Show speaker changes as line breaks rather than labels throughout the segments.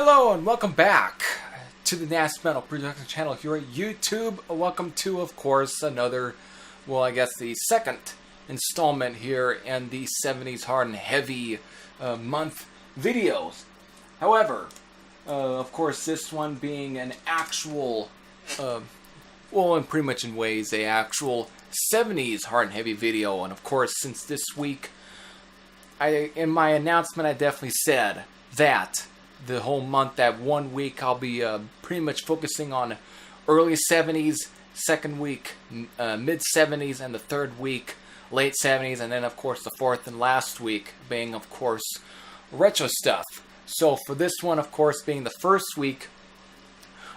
Hello and welcome back to the Nasty Metal Production channel here at YouTube. Welcome to, of course, another, well, I guess the second installment here in the 70s hard and heavy month videos. However, of course, this one being an actual, well, and pretty much in ways, a actual 70s hard and heavy video. And of course, since this week, in my announcement, I definitely said that the whole month, that 1 week, I'll be pretty much focusing on early 70s, second week, mid 70s, and the third week, late 70s, and then, of course, the fourth and last week being, of course, retro stuff. So for this one, of course, being the first week,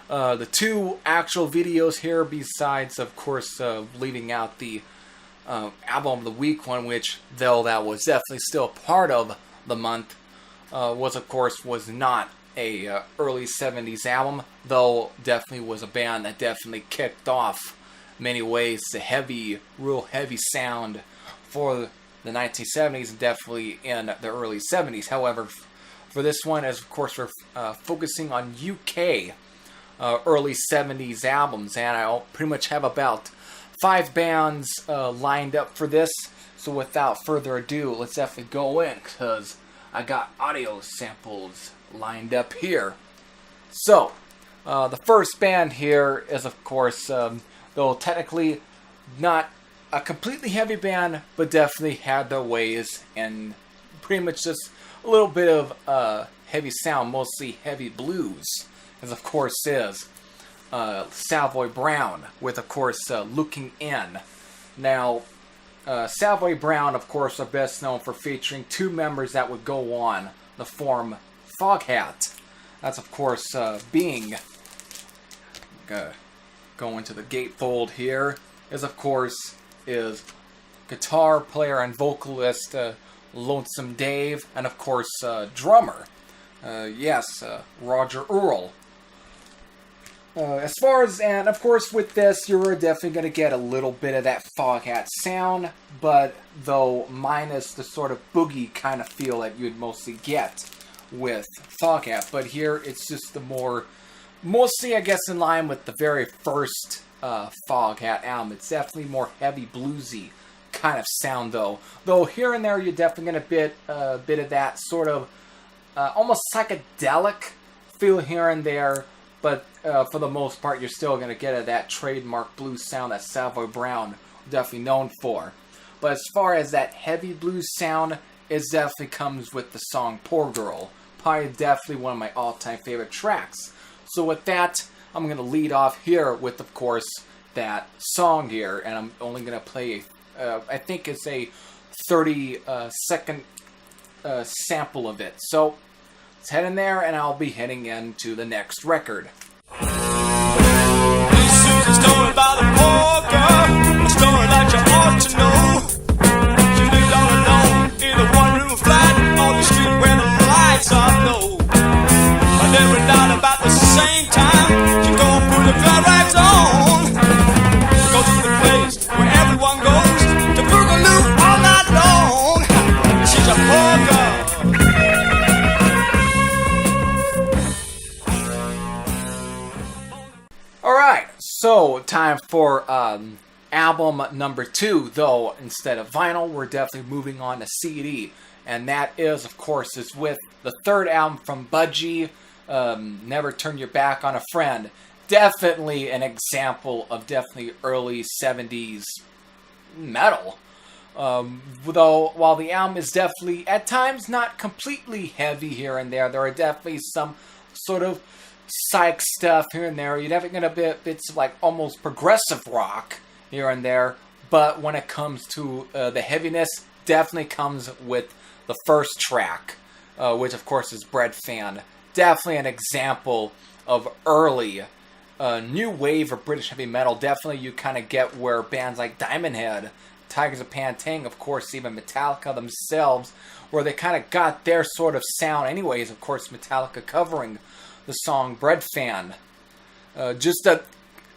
the two actual videos here, besides, of course, leaving out the album of the week one, which, though that was definitely still part of the month, was not a early 70s album, though definitely was a band that definitely kicked off many ways the real heavy sound for the 1970s and definitely in the early 70s. However, for this one, as of course we're focusing on UK early 70s albums, and I'll pretty much have about 5 bands lined up for this. So without further ado, let's definitely go in, because I got audio samples lined up here. So, the first band here is, of course, though technically not a completely heavy band, but definitely had their ways and pretty much just a little bit of heavy sound, mostly heavy blues, as of course is Cowboy Brown, with, of course, Looking In. Now, Cowboy Brown, of course, are best known for featuring 2 members that would go on the form Foghat. That's, of course, being, going to the gatefold here, is guitar player and vocalist Lonesome Dave, and, of course, drummer, Roger Earl. As far as, and of course with this, you're definitely going to get a little bit of that Foghat sound, but though minus the sort of boogie kind of feel that you'd mostly get with Foghat. But here it's just the mostly I guess in line with the very first Foghat album. It's definitely more heavy bluesy kind of sound though. Though here and there you're definitely going to get a bit of that sort of almost psychedelic feel here and there. But for the most part, you're still going to get that trademark blues sound that Cowboy Brown definitely known for. But as far as that heavy blues sound, it definitely comes with the song Poor Girl. Probably definitely one of my all-time favorite tracks. So with that, I'm going to lead off here with, of course, that song here. And I'm only going to play, I think it's a 30-second sample of it. So let's head in there, and I'll be heading into the next record.
This is a story about a poor girl, a story that you ought to know. She lived all alone in a one-room flat on the street where the lights are low. And every night about the same time, she go put the flat rags on. Go to the place where everyone goes to boogaloo all night long. She's a poor girl.
Alright, so time for album number 2, though instead of vinyl, we're definitely moving on to CD. And that is, of course, is with the third album from Budgie, Never Turn Your Back on a Friend. Definitely an example of definitely early 70s metal. Though, while the album is definitely, at times, not completely heavy here and there are definitely some sort of psych stuff here and there. You're definitely going to get bits of like almost progressive rock here and there. But when it comes to the heaviness, definitely comes with the first track, which of course is Bread Fan. Definitely an example of early new wave of British heavy metal. Definitely you kind of get where bands like Diamond Head, Tigers of Pantang, of course even Metallica themselves, where they kind of got their sort of sound anyways. Of course Metallica covering the song Bread Fan. Just a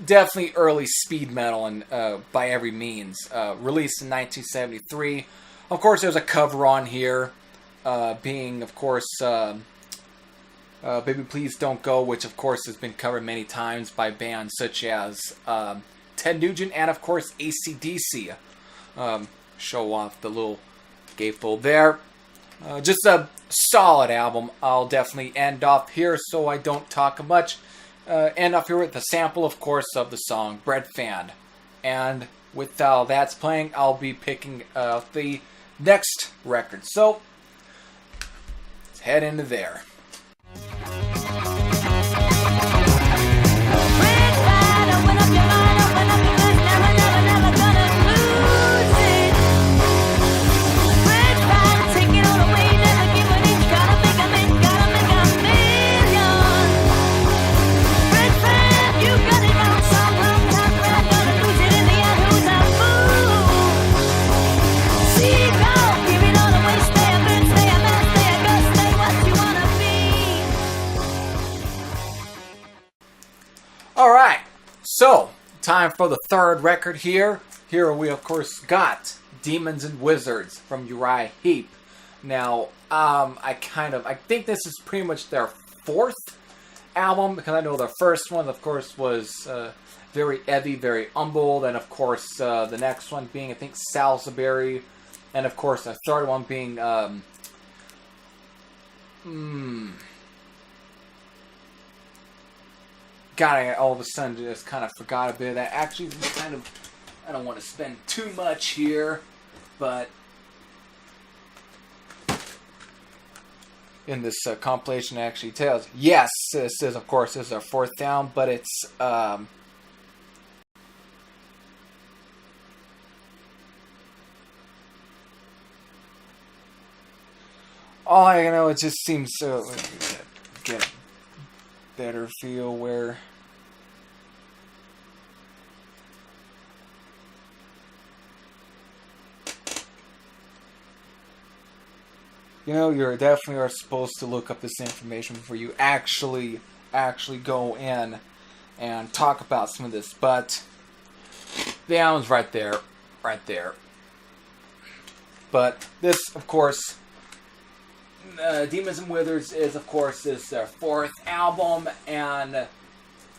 definitely early speed metal, and by every means. Released in 1973. Of course, there's a cover on here, being, of course, Baby Please Don't Go, which of course has been covered many times by bands such as Ted Nugent and of course AC/DC. Show off the little gatefold there. Just a solid album. I'll definitely end off here so I don't talk much. End off here with the sample, of course, of the song Bread Fan. And with that's playing, I'll be picking the next record. So, let's head into there. Alright, so, time for the third record here. Here we, of course, got Demons and Wizards from Uriah Heep. Now, I think this is pretty much their fourth album, because I know their first one, of course, was very heavy, very humble, and of course, the next one being, I think, Salisbury, and of course, the third one being, God, I all of a sudden just kind of forgot a bit of that. Actually, I don't want to spend too much here, but in this compilation it actually tells. Yes, this is, of course, this is our fourth album, but it's, all I know, it just seems so, get a better feel where, you know, you definitely are supposed to look up this information before you actually go in and talk about some of this. But the album's right there. But this, of course, Demons and Wizards is, of course, their fourth album, and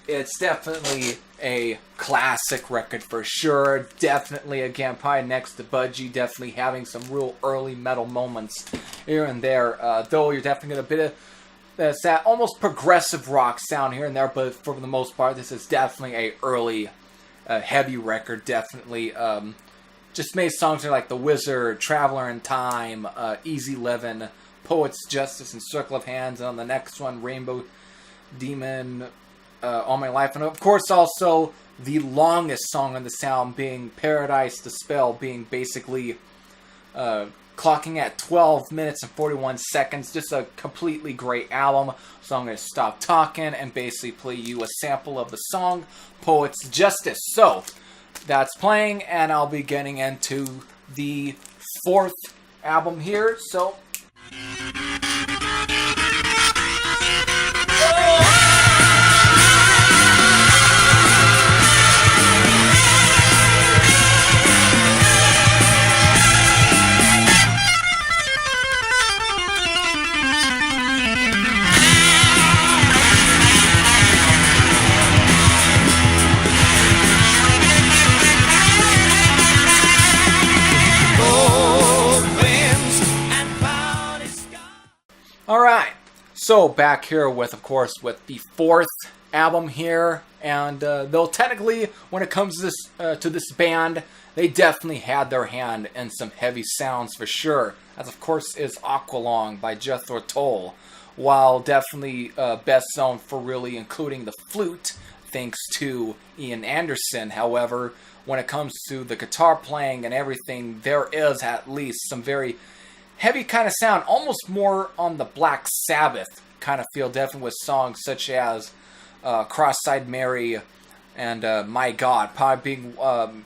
it's definitely a classic record for sure. Definitely, again, probably next to Budgie, definitely having some real early metal moments here and there. Though you're definitely going to get a bit of that almost progressive rock sound here and there, but for the most part, this is definitely a early heavy record. Definitely just made songs like The Wizard, Traveler in Time, Easy Livin', Poet's Justice, and Circle of Hands, and on the next one, Rainbow Demon, All My Life, and of course also the longest song on the sound being Paradise the Spell, being basically clocking at 12 minutes and 41 seconds. Just a completely great album. So I'm going to stop talking and basically play you a sample of the song Poet's Justice. So that's playing, and I'll be getting into the fourth album here. So alright, so back here with, of course, with the fourth album here, and though technically, when it comes to this band, they definitely had their hand in some heavy sounds for sure, as of course is Aqualong by Jethro Tull, while definitely best known for really including the flute, thanks to Ian Anderson. However, when it comes to the guitar playing and everything, there is at least some very heavy kind of sound, almost more on the Black Sabbath kind of feel, definitely with songs such as Cross-Eyed Mary and My God, probably being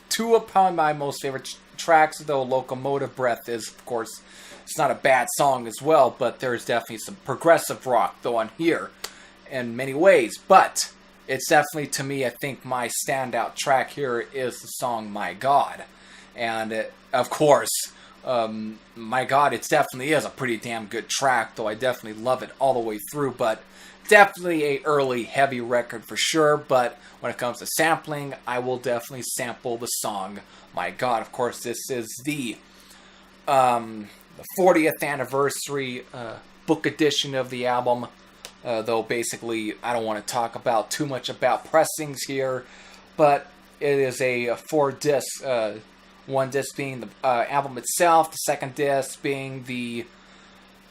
two of probably my most favorite tracks, though Locomotive Breath is, of course, it's not a bad song as well, but there's definitely some progressive rock, though, on here in many ways. But it's definitely, to me, I think my standout track here is the song My God. And, of course, My God, it definitely is a pretty damn good track, though I definitely love it all the way through. But definitely a early heavy record for sure, but when it comes to sampling, I will definitely sample the song My God. Of course, this is the 40th anniversary book edition of the album, though basically I don't want to talk about too much about pressings here, but it is a 4-disc, one disc being the album itself, the second disc being the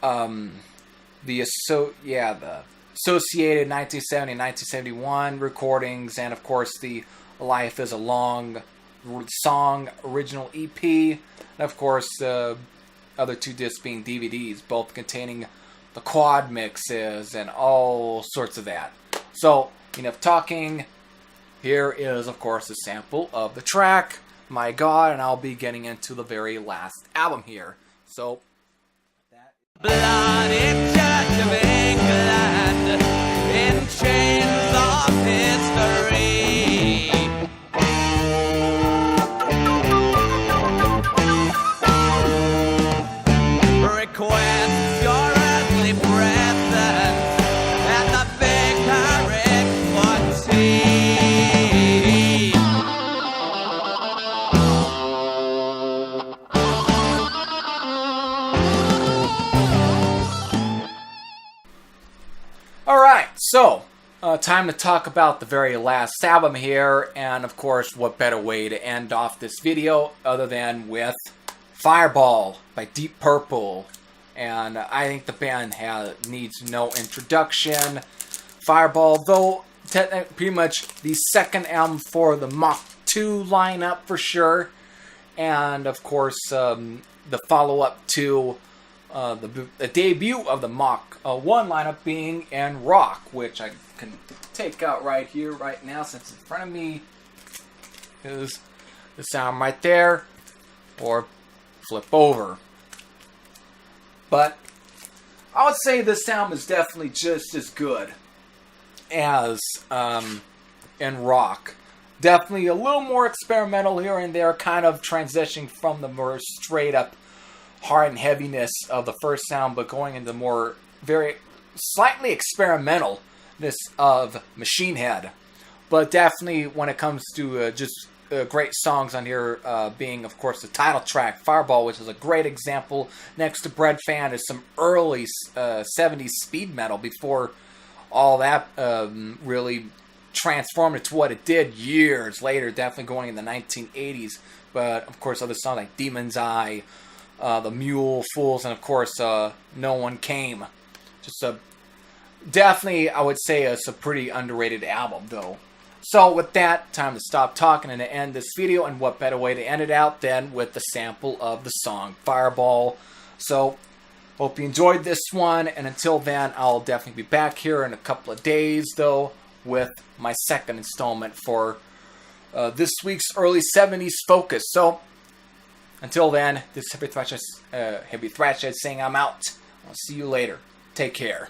associated 1970 and 1971 recordings, and of course the Life is a Long Song original EP, and of course the other 2 discs being DVDs, both containing the quad mixes and all sorts of that. So, enough talking. Here is, of course, a sample of the track, My God, and I'll be getting into the very last album here. So,
Bloody Church of England in chains of history. Request your earthly presence at the vicaric for tea.
alright, so, time to talk about the very last album here, and of course, what better way to end off this video other than with Fireball by Deep Purple. And I think the band needs no introduction. Fireball, though, pretty much the second album for the Mach 2 lineup for sure. And of course, the follow-up to the debut of the Mach 1 lineup being In Rock, which I can take out right here, right now, since it's in front of me. Is the sound right there, or flip over. But I would say this album is definitely just as good as In Rock. Definitely a little more experimental here and there, kind of transitioning from the more straight up hard and heaviness of the first sound, but going into more very slightly experimentalness of Machine Head. But definitely when it comes to just great songs on here, being of course the title track Fireball, which is a great example. Next to Bread Fan is some early 70s speed metal before all that really transformed into what it did years later, definitely going in the 1980s. But of course other songs like Demon's Eye, The Mule, Fools, and of course No One Came. Just definitely, I would say it's a pretty underrated album though. So with that, time to stop talking and to end this video, and what better way to end it out than with the sample of the song Fireball. So, hope you enjoyed this one, and until then, I'll definitely be back here in a couple of days, though, with my second installment for this week's early 70s focus. So, until then, this is Heavy Thrash Head saying I'm out. I'll see you later. Take care.